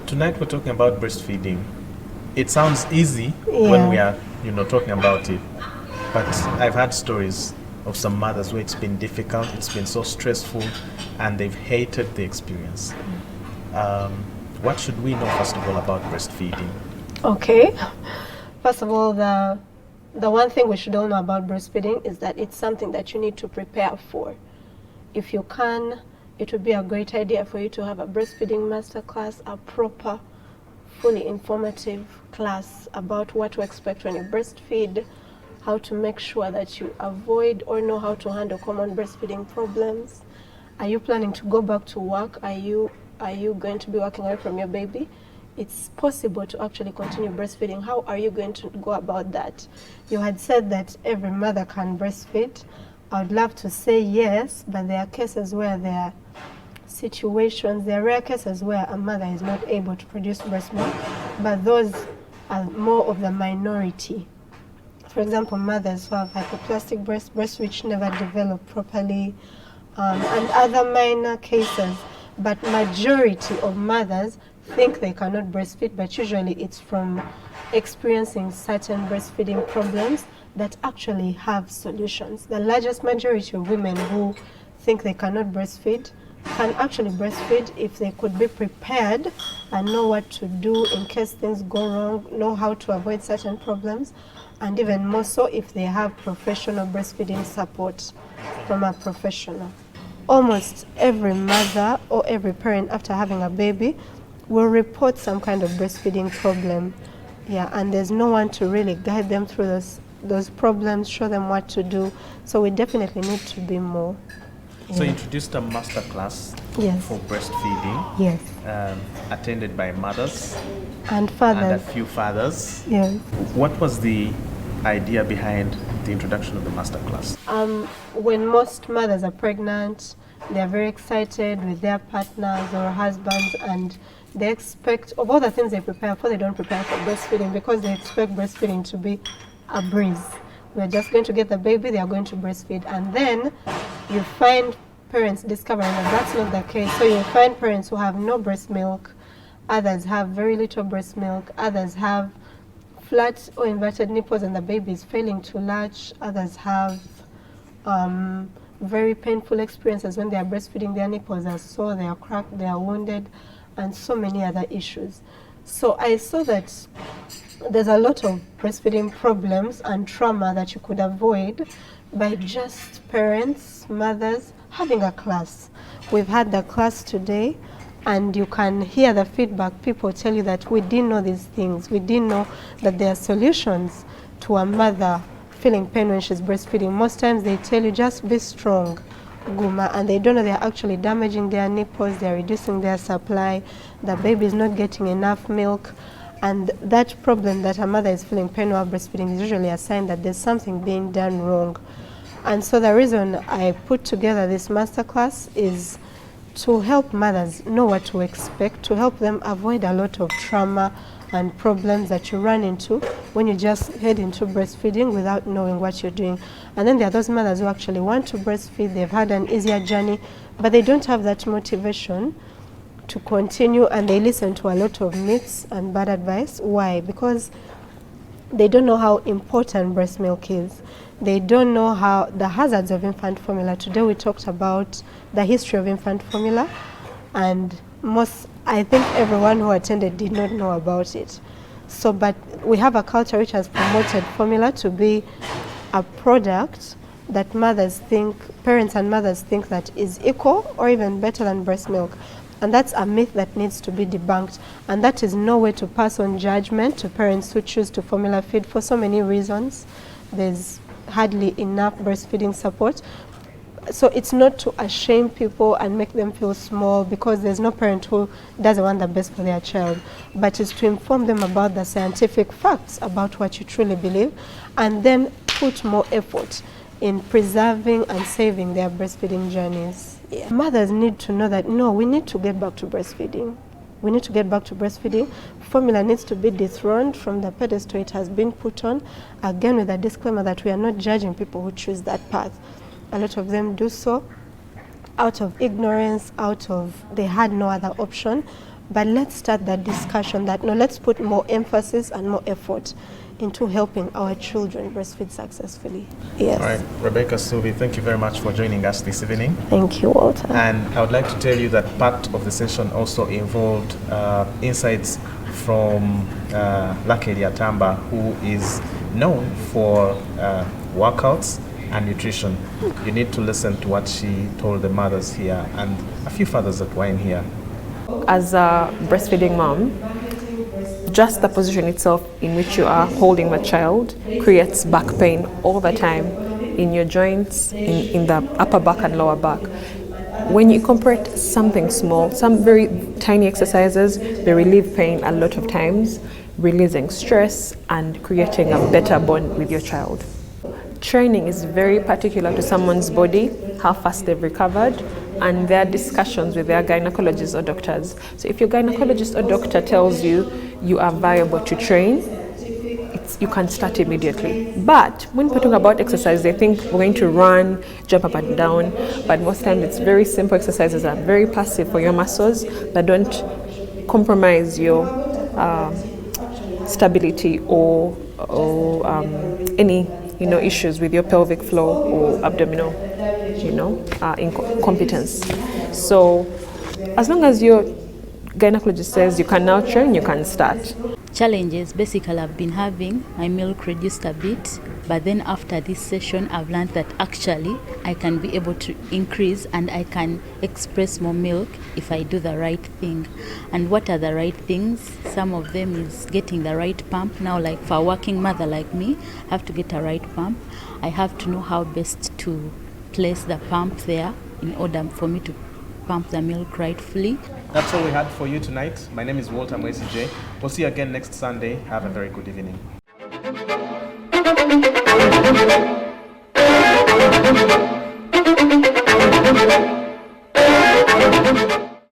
Tonight we're talking about breastfeeding. It sounds easy when we are, talking about it. But I've had stories of some mothers where it's been difficult, it's been so stressful, and they've hated the experience. What should we know, first of all, about breastfeeding? Okay. First of all, the one thing we should all know about breastfeeding is that it's something that you need to prepare for. If you can, it would be a great idea for you to have a breastfeeding masterclass, a proper, fully informative class about what to expect when you breastfeed, how to make sure that you avoid or know how to handle common breastfeeding problems. Are you planning to go back to work? Are you going to be working away from your baby? It's possible to actually continue breastfeeding. How are you going to go about that? You had said that every mother can breastfeed. I would love to say yes, but there are cases where there are situations, there are rare cases where a mother is not able to produce breast milk, but those are more of the minority. For example, mothers who have hypoplastic breasts which never develop properly, and other minor cases. But majority of mothers think they cannot breastfeed, but usually it's from experiencing certain breastfeeding problems that actually have solutions. The largest majority of women who think they cannot breastfeed can actually breastfeed if they could be prepared and know what to do in case things go wrong, know how to avoid certain problems, and even more so if they have professional breastfeeding support from a professional. Almost every mother or every parent after having a baby will report some kind of breastfeeding problem. And there's no one to really guide them through those problems, show them what to do. So we definitely need to be more. So you introduced a master class for breastfeeding, attended by mothers and fathers and a few fathers. What was the idea behind the introduction of the master class? When most mothers are pregnant, they're very excited with their partners or husbands, and they expect of all the things they prepare for, they don't prepare for breastfeeding because they expect breastfeeding to be a breeze. We're just going to get the baby, they are going to breastfeed. And then you find parents discovering that that's not the case. So you find parents who have no breast milk, others have very little breast milk, others have flat or inverted nipples and the baby is failing to latch, others have very painful experiences when they are breastfeeding. Their nipples are sore, they are cracked, they are wounded, and so many other issues. So I saw that there's a lot of breastfeeding problems and trauma that you could avoid by just parents, mothers, having a class. We've had the class today, and you can hear the feedback. People tell you that we didn't know these things. We didn't know that there are solutions to a mother feeling pain when she's breastfeeding. Most times they tell you just be strong, Guma, and they don't know they're actually damaging their nipples, they're reducing their supply, the baby is not getting enough milk. And that problem that a mother is feeling pain while breastfeeding is usually a sign that there's something being done wrong. And so the reason I put together this masterclass is to help mothers know what to expect, to help them avoid a lot of trauma and problems that you run into when you just head into breastfeeding without knowing what you're doing. And then there are those mothers who actually want to breastfeed, they've had an easier journey, but they don't have that motivation to continue, and they listen to a lot of myths and bad advice. Why? Because they don't know how important breast milk is. They don't know how the hazards of infant formula. Today we talked about the history of infant formula, and I think everyone who attended did not know about it. So, but we have a culture which has promoted formula to be a product that parents and mothers think that is equal or even better than breast milk. And that's a myth that needs to be debunked. And that is no way to pass on judgment to parents who choose to formula feed for so many reasons. There's hardly enough breastfeeding support. So it's not to shame people and make them feel small, because there's no parent who doesn't want the best for their child, but it's to inform them about the scientific facts about what you truly believe, and then put more effort in preserving and saving their breastfeeding journeys. Mothers need to know that, no, we need to get back to breastfeeding. we need to get back to breastfeeding. Formula needs to be dethroned from the pedestal it has been put on, again with a disclaimer that we are not judging people who choose that path. A lot of them do so out of ignorance, they had no other option. But let's start that discussion that, no, let's put more emphasis and more effort into helping our children breastfeed successfully. Yes. All right, Rebecca, Suubi, thank you very much for joining us this evening. Thank you, Walter. And I would like to tell you that part of the session also involved insights from Lactation Tamba, who is known for workouts and nutrition. You need to listen to what she told the mothers here and a few fathers that were in here. As a breastfeeding mom, just the position itself in which you are holding the child creates back pain all the time in your joints, in the upper back and lower back. When you incorporate something small, some very tiny exercises, they relieve pain a lot of times, releasing stress and creating a better bond with your child. Training is very particular to someone's body, how fast they've recovered, and their discussions with their gynecologists or doctors. So if your gynecologist or doctor tells you you are viable to train, you can start immediately. But when we're talking about exercise, they think we're going to run, jump up and down, but most times it's very simple exercises that are very passive for your muscles that don't compromise your stability or any issues with your pelvic floor or abdominal incompetence. So as long as your gynecologist says you can now train, you can start. Challenges basically I've been having, my milk reduced a bit, but then after this session I've learned that actually I can be able to increase and I can express more milk if I do the right thing. And what are the right things? Some of them is getting the right pump. Now, like for a working mother like me, I have to get a right pump. I have to know how best to place the pump there in order for me to pump the milk rightfully. That's all we had for you tonight. My name is Walter Mwesi J. We'll see you again next Sunday. Have a very good evening.